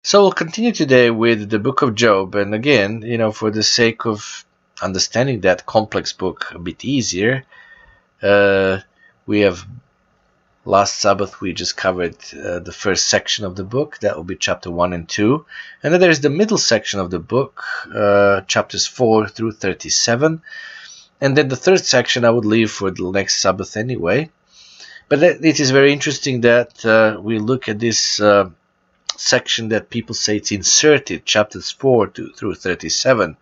So we'll continue today with the book of Job. And again, for the sake of understanding that complex book a bit easier, we have last Sabbath we just covered the first section of the book. That will be chapter 1 and 2. And then there's the middle section of the book, chapters 4 through 37. And then the third section I would leave for the next Sabbath anyway. But it is very interesting that we look at this section that people say it's inserted, chapters 4 through 37,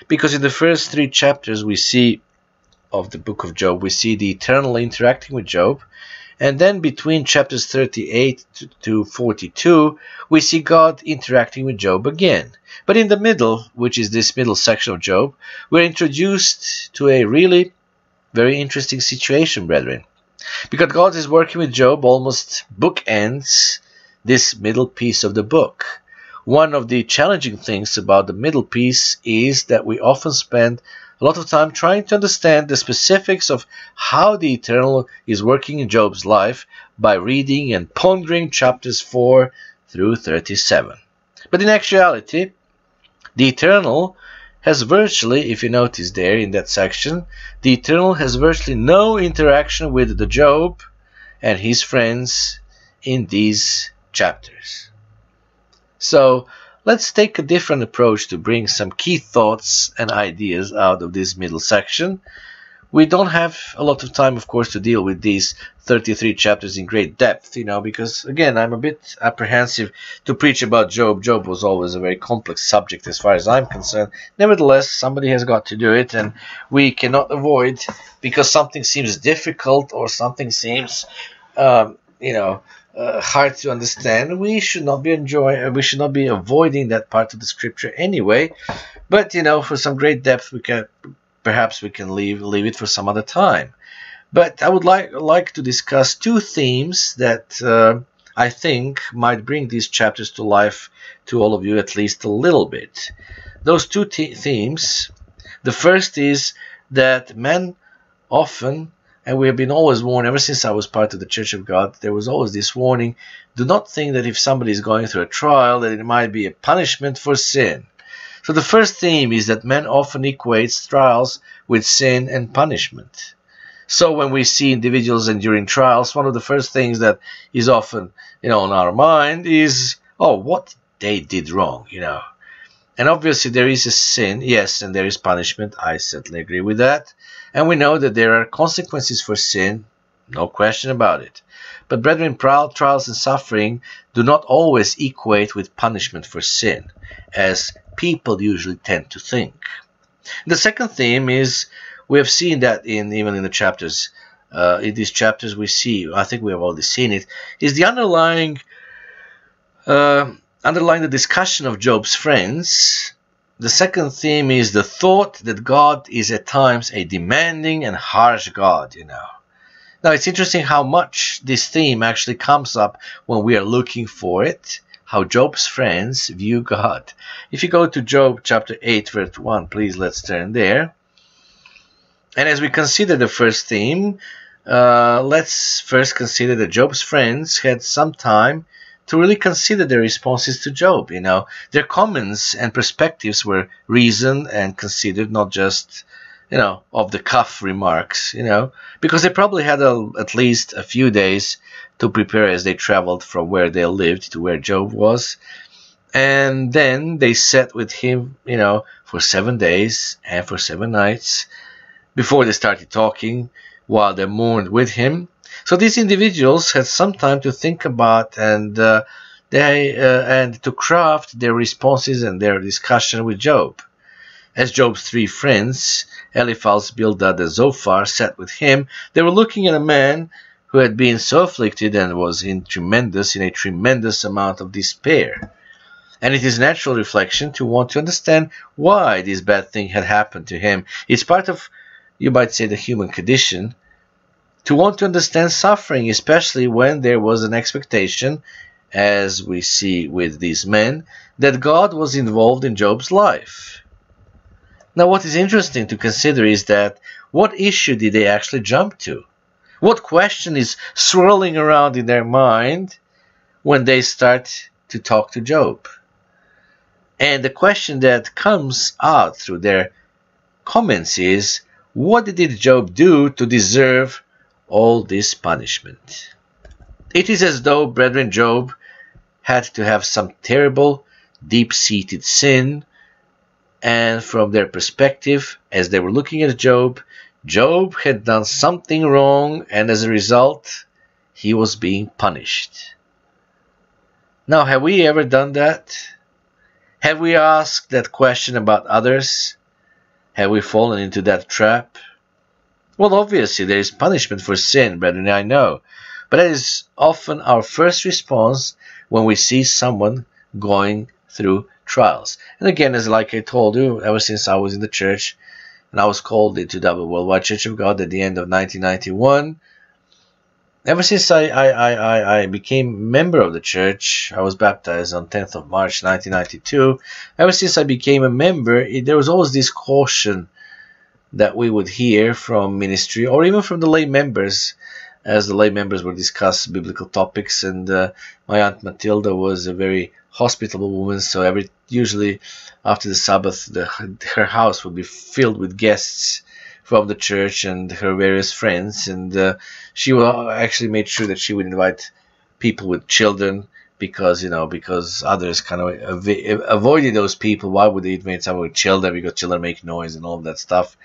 because in the first 3 chapters we see of the book of Job, we see the eternal interacting with Job, and then between chapters 38 to 42 we see God interacting with Job again. But in the middle, which is this middle section of Job, we're introduced to a really very interesting situation, brethren, because God is working with Job, almost bookends this middle piece of the book. One of the challenging things about the middle piece is that we often spend a lot of time trying to understand the specifics of how the eternal is working in Job's life by reading and pondering chapters 4 through 37. But in actuality, the eternal has virtually, if you notice there in that section, the eternal has virtually no interaction with the Job and his friends in these chapters. So let's take a different approach to bring some key thoughts and ideas out of this middle section. We don't have a lot of time, of course, to deal with these 33 chapters in great depth, because, again, I'm a bit apprehensive to preach about Job. Job was always a very complex subject as far as I'm concerned. Nevertheless, somebody has got to do it, and we cannot avoid, because something seems difficult or something seems, hard to understand, we should not be avoiding that part of the scripture anyway. But for some great depth, perhaps we can leave it for some other time. But I would like to discuss 2 themes that I think might bring these chapters to life to all of you, at least a little bit. Those 2 themes, the first is that men often, and we have been always warned ever since I was part of the Church of God, there was always this warning: do not think that if somebody is going through a trial that it might be a punishment for sin. So the first theme is that men often equate trials with sin and punishment. So when we see individuals enduring trials, one of the first things that is often on our mind is, oh, what they did wrong, And obviously there is a sin, yes, and there is punishment. I certainly agree with that. And we know that there are consequences for sin, no question about it. But brethren, trials and suffering do not always equate with punishment for sin, as people usually tend to think. The second theme is, we have seen that even in the chapters, in these chapters we see, I think we have already seen it, is the underlying the discussion of Job's friends. The second theme is the thought that God is at times a demanding and harsh God, Now, it's interesting how much this theme actually comes up when we are looking for it, how Job's friends view God. If you go to Job chapter 8, verse 1, please, let's turn there. And as we consider the first theme, let's first consider that Job's friends had some time to really consider their responses to Job. Their comments and perspectives were reasoned and considered, not just of the cuff remarks, because they probably had at least a few days to prepare as they traveled from where they lived to where Job was. And then they sat with him, for 7 days and for 7 nights before they started talking, while they mourned with him. So these individuals had some time to think about and to craft their responses and their discussion with Job. As Job's 3 friends, Eliphaz, Bildad, and Zophar, sat with him, they were looking at a man who had been so afflicted and was in a tremendous amount of despair. And it is natural reflection to want to understand why this bad thing had happened to him. It's part of, you might say, the human condition, to want to understand suffering, especially when there was an expectation, as we see with these men, that God was involved in Job's life. Now, what is interesting to consider is that what issue did they actually jump to? What question is swirling around in their mind when they start to talk to Job? And the question that comes out through their comments is, what did Job do to deserve all this punishment? It is as though, brethren, Job had to have some terrible, deep-seated sin, and from their perspective, as they were looking at Job, Job had done something wrong, and as a result, he was being punished. Now, have we ever done that? Have we asked that question about others? Have we fallen into that trap? Well, obviously, there is punishment for sin, brethren, I know. But that is often our first response when we see someone going through trials. And again, as like I told you, ever since I was in the church, and I was called into the Worldwide Church of God at the end of 1991, ever since I became a member of the church, I was baptized on 10th of March 1992, ever since I became a member, there was always this caution that we would hear from ministry, or even from the lay members, as the lay members would discuss biblical topics. And my Aunt Matilda was a very hospitable woman, so usually after the Sabbath, her house would be filled with guests from the church and her various friends, and she actually made sure that she would invite people with children, because others kind of avoided those people. Why would they invite someone with children? Because children make noise and all of that stuff.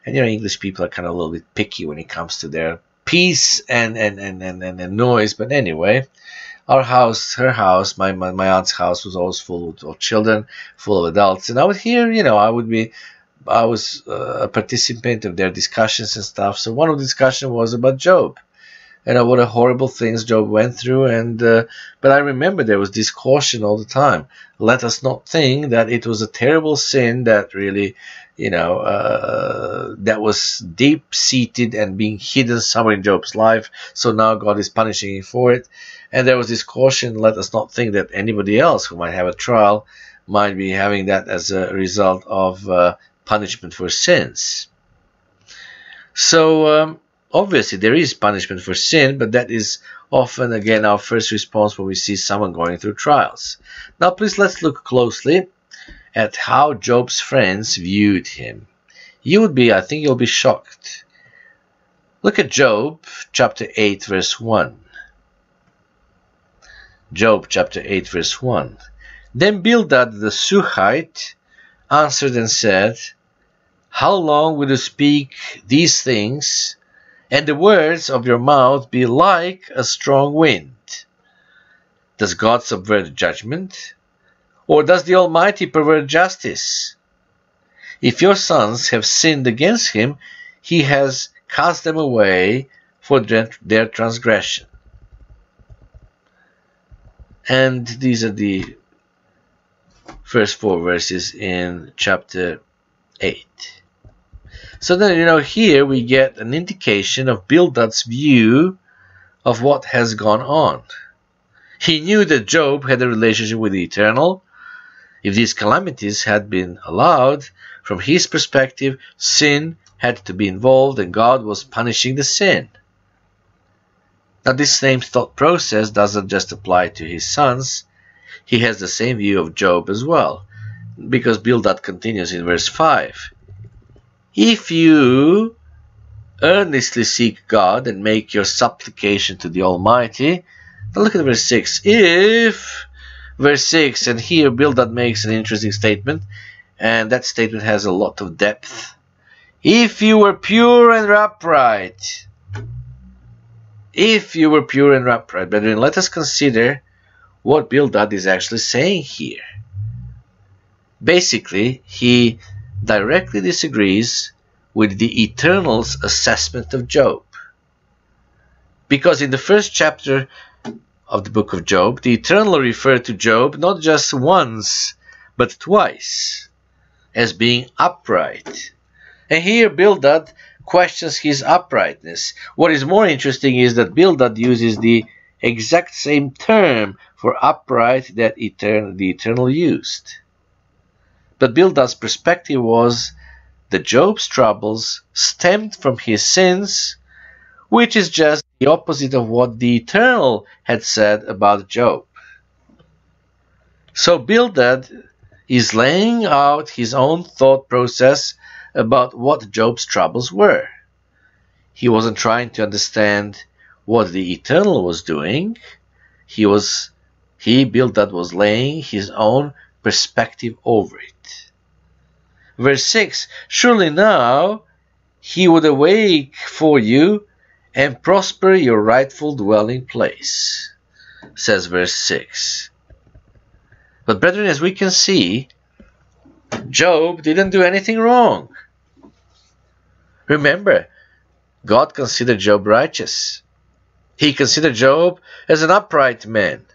And English people are kind of a little bit picky when it comes to their peace and noise. But anyway, her house, my aunt's house was always full of children, full of adults, and I would hear, I was a participant of their discussions and stuff. So one of the discussions was about Job, and what a horrible things Job went through. And but I remember there was this caution all the time: let us not think that it was a terrible sin that really, that was deep-seated and being hidden somewhere in Job's life. So now God is punishing him for it. And there was this caution: let us not think that anybody else who might have a trial might be having that as a result of punishment for sins. So obviously there is punishment for sin, but that is often, again, our first response when we see someone going through trials. Now please, let's look closely at how Job's friends viewed him. I think you'll be shocked. Look at Job chapter 8 verse 1. Job chapter 8 verse 1. Then Bildad the Shuhite answered and said, how long will you speak these things, and the words of your mouth be like a strong wind? Does God subvert judgment, or does the Almighty pervert justice? If your sons have sinned against him, he has cast them away for their transgression. And these are the first 4 verses in chapter 8. So then, here we get an indication of Bildad's view of what has gone on. He knew that Job had a relationship with the Eternal. If these calamities had been allowed, from his perspective, sin had to be involved, and God was punishing the sin. Now, this same thought process doesn't just apply to his sons. He has the same view of Job as well, because Bildad continues in verse 5. If you earnestly seek God and make your supplication to the Almighty. Now look at verse 6. Verse 6, and here Bildad makes an interesting statement, and that statement has a lot of depth. If you were pure and upright. If you were pure and upright. Brethren, let us consider what Bildad is actually saying here. Basically, he directly disagrees with the Eternal's assessment of Job. Because in the first chapter of the book of Job, the Eternal referred to Job not just once, but twice, as being upright. And here Bildad questions his uprightness. What is more interesting is that Bildad uses the exact same term for upright that the Eternal used. But Bildad's perspective was that Job's troubles stemmed from his sins, which is just the opposite of what the Eternal had said about Job. So Bildad is laying out his own thought process about what Job's troubles were. He wasn't trying to understand what the Eternal was doing. He was laying his own perspective over it. Verse 6, surely now he would awake for you and prosper your rightful dwelling place, says verse 6. But brethren, as we can see, Job didn't do anything wrong. Remember, God considered Job righteous. He considered Job as an upright man.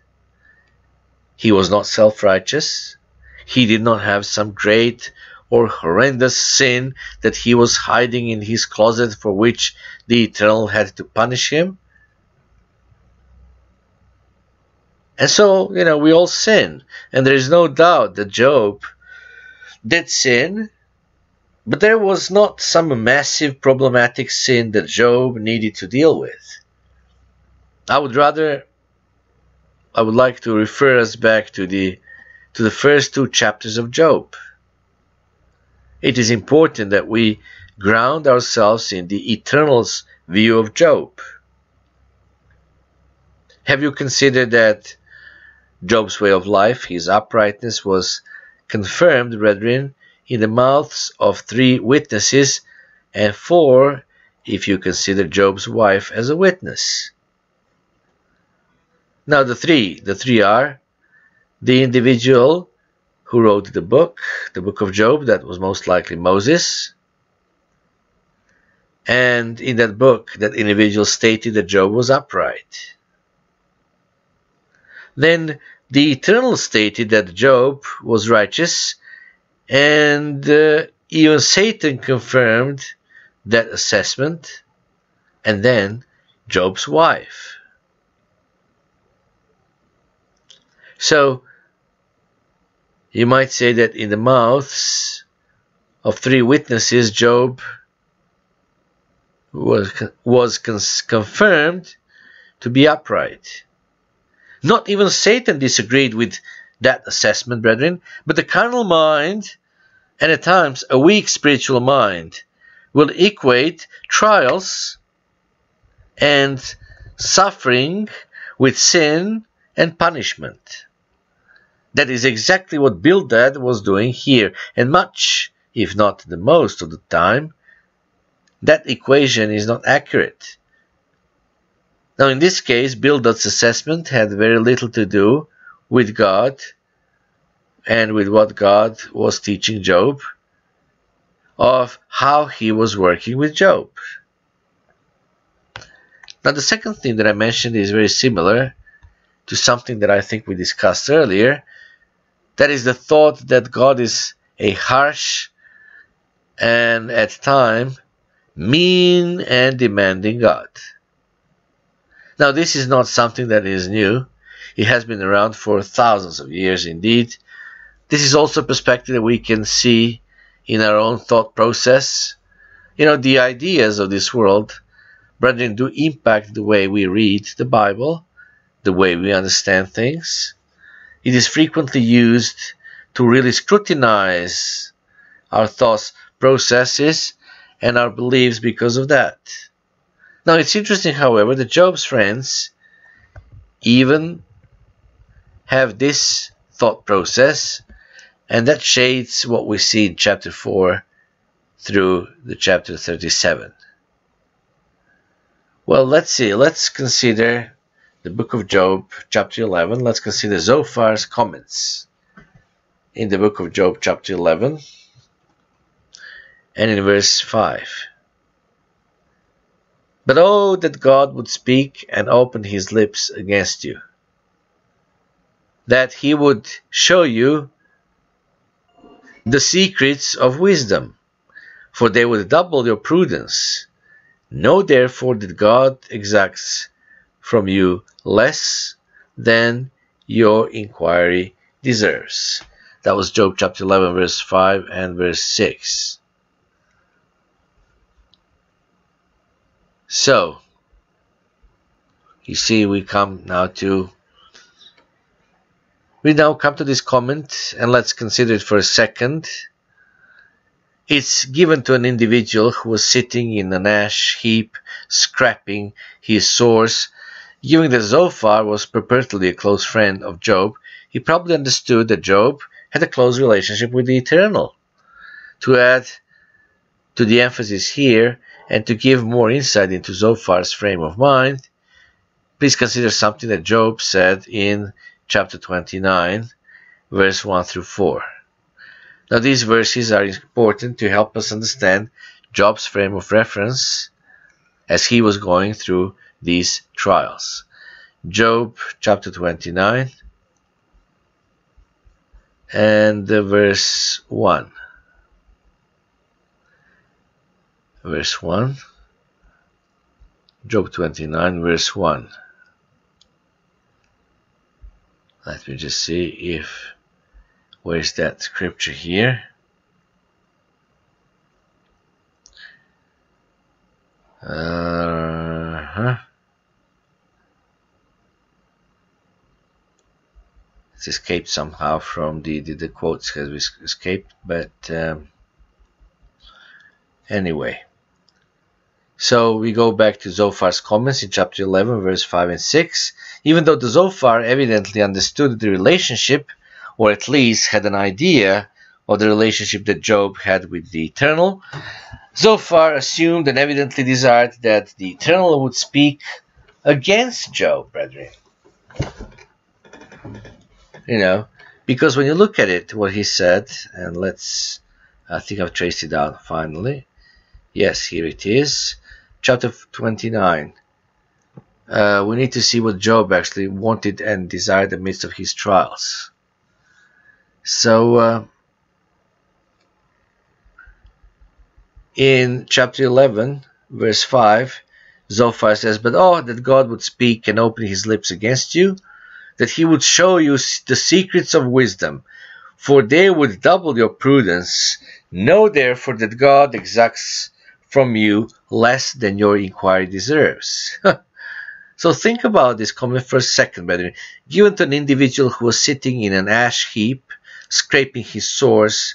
He was not self-righteous. He did not have some great or horrendous sin that he was hiding in his closet for which the Eternal had to punish him. And so, we all sin. And there is no doubt that Job did sin. But there was not some massive problematic sin that Job needed to deal with. I would like to refer us back to the first 2 chapters of Job. It is important that we ground ourselves in the Eternal's view of Job. Have you considered that Job's way of life, his uprightness, was confirmed, brethren, in the mouths of 3 witnesses, and 4 if you consider Job's wife as a witness? Now the three are the individual who wrote the book of Job, that was most likely Moses. And in that book, that individual stated that Job was upright. Then the Eternal stated that Job was righteous, and even Satan confirmed that assessment, and then Job's wife. So, you might say that in the mouths of 3 witnesses, Job was confirmed to be upright. Not even Satan disagreed with that assessment, brethren, but the carnal mind, and at times a weak spiritual mind, will equate trials and suffering with sin and punishment. That is exactly what Bildad was doing here, and much, if not the most of the time, that equation is not accurate. Now in this case, Bildad's assessment had very little to do with God and with what God was teaching Job, of how he was working with Job. Now the second thing that I mentioned is very similar to something that I think we discussed earlier. That is the thought that God is a harsh and at times mean and demanding God. Now this is not something that is new. It has been around for thousands of years indeed. This is also a perspective that we can see in our own thought process. The ideas of this world, brethren, do impact the way we read the Bible, the way we understand things. It is frequently used to really scrutinize our thoughts processes and our beliefs because of that. Now it's interesting, however, that Job's friends even have this thought process, and that shades what we see in chapter 4 through the chapter 37. Well, let's see. Let's consider the book of Job, chapter 11. Let's consider Zophar's comments in the book of Job, chapter 11, and in verse 5. But oh, that God would speak and open his lips against you, that he would show you the secrets of wisdom, for they would double your prudence. Know therefore that God exacts from you less than your inquiry deserves. That was Job chapter 11, verse 5 and verse 6. So, you see, we come now to We now come to this comment, and let's consider it for a second. It's given to an individual who was sitting in an ash heap, scraping his sores. Given that Zophar was purportedly a close friend of Job, he probably understood that Job had a close relationship with the Eternal. To add to the emphasis here, and to give more insight into Zophar's frame of mind, please consider something that Job said in chapter 29, verse 1 through 4. Now, these verses are important to help us understand Job's frame of reference as he was going through these trials. Job chapter 29 and verse 1. Verse 1. Job 29, verse 1. Let me just see if... Where's that scripture here? It's escaped somehow from the quotes, has escaped, but anyway. So we go back to Zophar's comments in chapter 11, verse 5 and 6. Even though the Zophar evidently understood the relationship, or at least had an idea of the relationship that Job had with the Eternal, Zophar assumed and evidently desired that the Eternal would speak against Job, brethren. You know, because when you look at it, what he said, and I think I've traced it out finally. Yes, here it is. Chapter 29. We need to see what Job actually wanted and desired amidst of his trials. So, in chapter 11, verse 5, Zophar says, "But that God would speak and open his lips against you, that he would show you the secrets of wisdom, for they would double your prudence. Know therefore that God exacts from you less than your inquiry deserves." So think about this comment for a second, brethren. Given to an individual who was sitting in an ash heap, scraping his sores,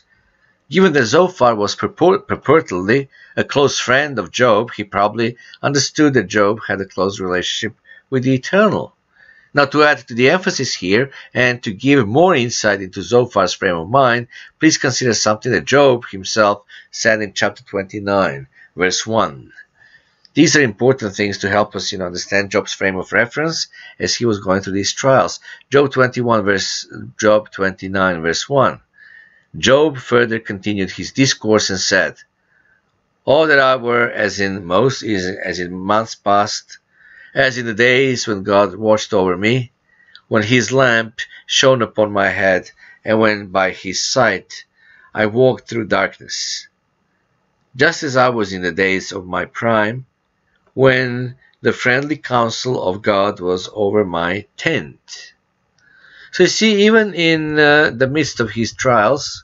given that Zophar was purportedly a close friend of Job, he probably understood that Job had a close relationship with the Eternal. Now, to add to the emphasis here, and to give more insight into Zophar's frame of mind, please consider something that Job himself said in chapter 29, verse 1. These are important things to help us, understand Job's frame of reference as he was going through these trials. Job 29, verse 1. Job further continued his discourse and said, "Oh, that I were as in months past, as in the days when God watched over me, when his lamp shone upon my head, and when by his sight I walked through darkness. Just as I was in the days of my prime, when the friendly counsel of God was over my tent." So you see, even in the midst of his trials,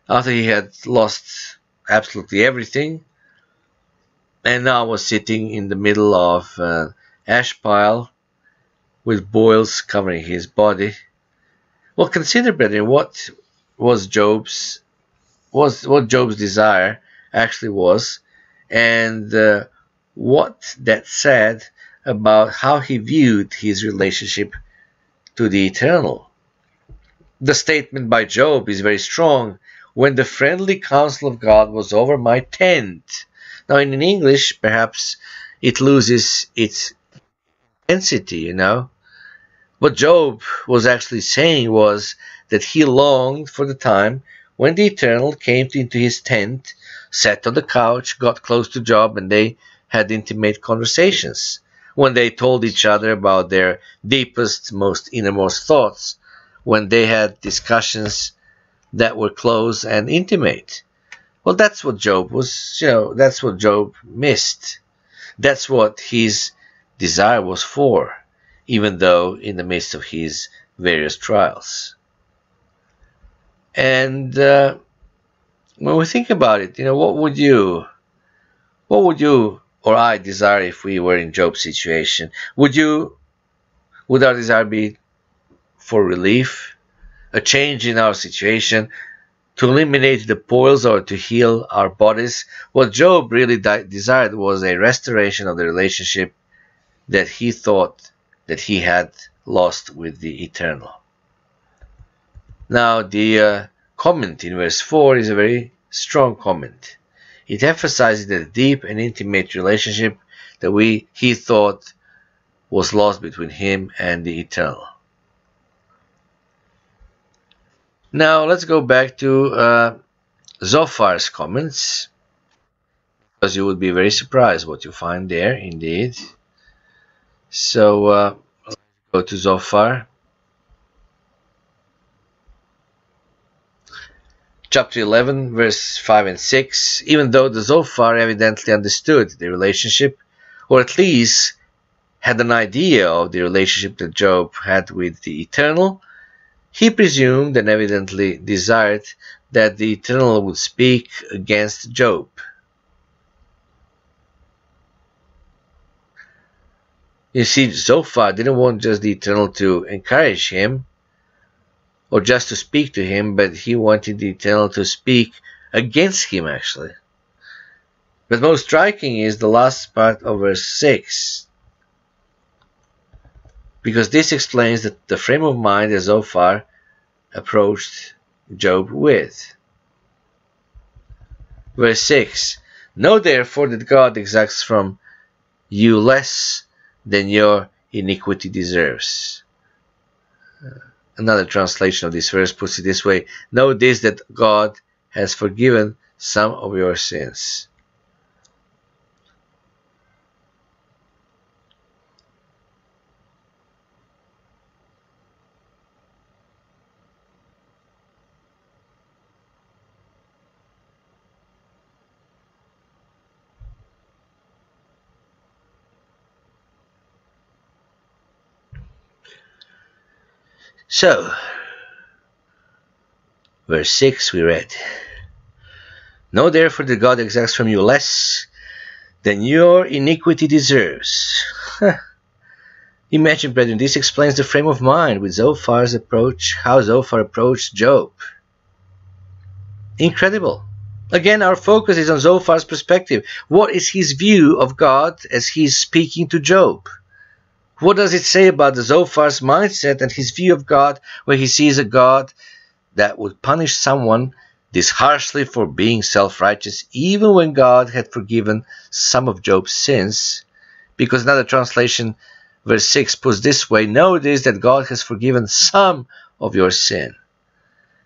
after he had lost absolutely everything, and now was sitting in the middle of an ash pile with boils covering his body. Well, consider, brethren, what Job's desire actually was, and what that said about how he viewed his relationship to the Eternal. The statement by Job is very strong. When the friendly counsel of God was over my tent. Now, in English, perhaps it loses its intensity, What Job was actually saying was that he longed for the time when the Eternal came into his tent, sat on the couch, got close to Job, and they had intimate conversations, when they told each other about their deepest, most innermost thoughts, when they had discussions that were close and intimate. Well, that's what Job was, that's what Job missed. That's what his desire was for, even though in the midst of his various trials. And when we think about it, what would you or I desire if we were in Job's situation? Would our desire be for relief, a change in our situation, to eliminate the boils or to heal our bodies. What Job really desired was a restoration of the relationship that he thought that he had lost with the Eternal. Now, the comment in verse 4 is a very strong comment. It emphasizes the deep and intimate relationship that he thought was lost between him and the Eternal. Now, let's go back to Zophar's comments, because you would be very surprised what you find there, indeed. So, let's go to Zophar. Chapter 11, verse 5 and 6. Even though the Zophar evidently understood the relationship, or at least had an idea of the relationship that Job had with the Eternal, he presumed and evidently desired that the Eternal would speak against Job. You see, Zophar didn't want just the Eternal to encourage him, or just to speak to him, but he wanted the Eternal to speak against him, actually. But most striking is the last part of verse 6, because this explains the frame of mind that Zophar approached Job with. Verse 6, know therefore that God exacts from you less than your iniquity deserves. Another translation of this verse puts it this way: know this, that God has forgiven some of your sins. So, verse 6 we read, know therefore that God exacts from you less than your iniquity deserves. Imagine, brethren, this explains the frame of mind with Zophar's approach, how Zophar approached Job. Incredible. Again, our focus is on Zophar's perspective. What is his view of God as he's speaking to Job? What does it say about the Zophar's mindset and his view of God, where he sees a God that would punish someone this harshly for being self-righteous, even when God had forgiven some of Job's sins? Because another translation, verse 6, puts this way: know this, that God has forgiven some of your sin.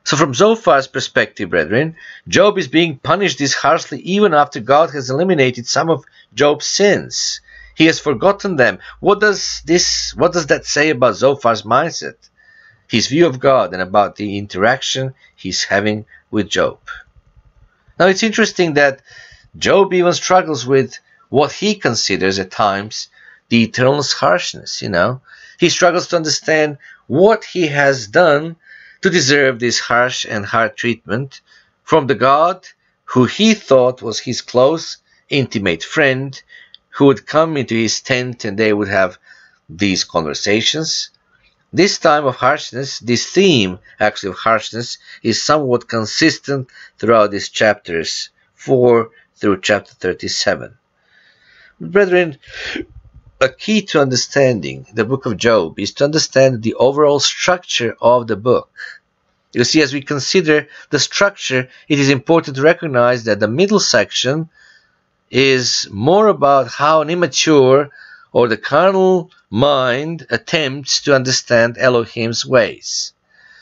So from Zophar's perspective, brethren, Job is being punished this harshly even after God has eliminated some of Job's sins. He has forgotten them. What does that say about Zophar's mindset, his view of God, and about the interaction he's having with Job? Now, it's interesting that Job even struggles with what he considers at times the Eternal's harshness. He struggles to understand what he has done to deserve this harsh and hard treatment from the God who he thought was his close, intimate friend, who would come into his tent and they would have these conversations. This time of harshness, this theme actually of harshness, is somewhat consistent throughout these chapters 4 through chapter 37. Brethren, a key to understanding the book of Job is to understand the overall structure of the book. You see, as we consider the structure, it is important to recognize that the middle section is more about how an immature or the carnal mind attempts to understand Elohim's ways.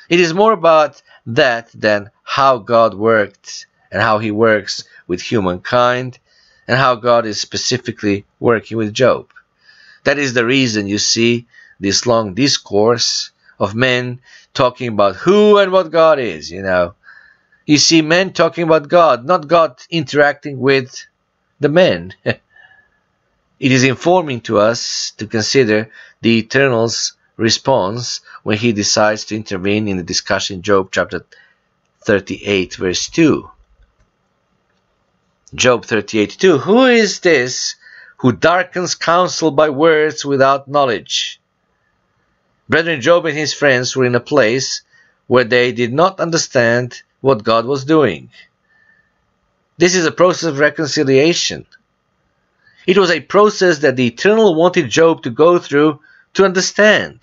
It is more about that than how God worked and how he works with humankind and how God is specifically working with Job. That is the reason you see this long discourse of men talking about who and what God is. You see men talking about God, not God interacting with the men. It is informing to us to consider the Eternal's response when he decides to intervene in the discussion in Job chapter 38 verse 2. Job 38:2. Who is this who darkens counsel by words without knowledge? Brethren, Job and his friends were in a place where they did not understand what God was doing. This is a process of reconciliation. It was a process that the Eternal wanted Job to go through to understand.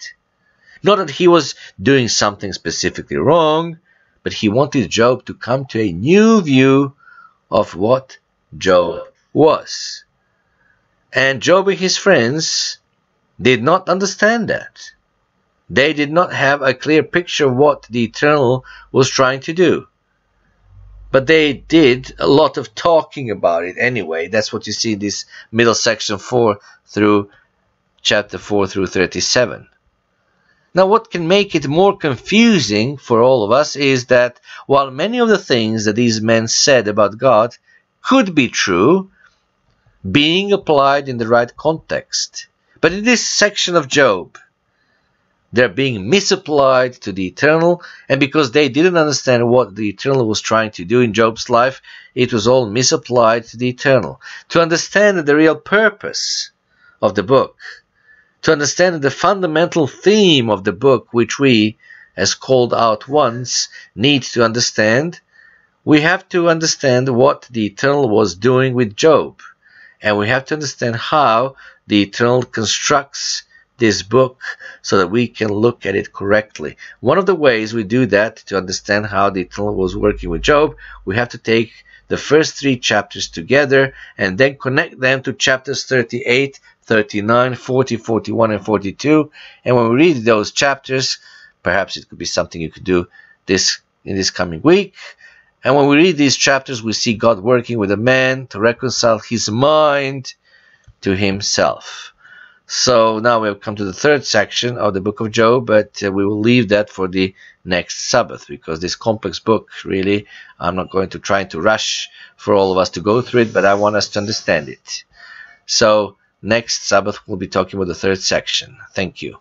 Not that he was doing something specifically wrong, but he wanted Job to come to a new view of what Job was. And Job and his friends did not understand that. They did not have a clear picture of what the Eternal was trying to do. But they did a lot of talking about it anyway. That's what you see in this middle section 4 through chapter 4 through 37. Now, what can make it more confusing for all of us is that while many of the things that these men said about God could be true, being applied in the right context, but in this section of Job, they're being misapplied to the Eternal, and because they didn't understand what the Eternal was trying to do in Job's life, it was all misapplied to the Eternal. To understand the real purpose of the book, to understand the fundamental theme of the book, which we, as called out ones, need to understand, we have to understand what the Eternal was doing with Job. And we have to understand how the Eternal constructs this book so that we can look at it correctly. One of the ways we do that, to understand how the Eternal was working with Job, we have to take the first 3 chapters together and then connect them to chapters 38, 39, 40, 41, and 42. And when we read those chapters, perhaps it could be something you could do in this coming week. And when we read these chapters, we see God working with a man to reconcile his mind to himself. So now we have come to the 3rd section of the book of Job, but we will leave that for the next Sabbath, because this complex book, really, I'm not going to try to rush for all of us to go through it, but I want us to understand it. So next Sabbath we'll be talking about the 3rd section. Thank you.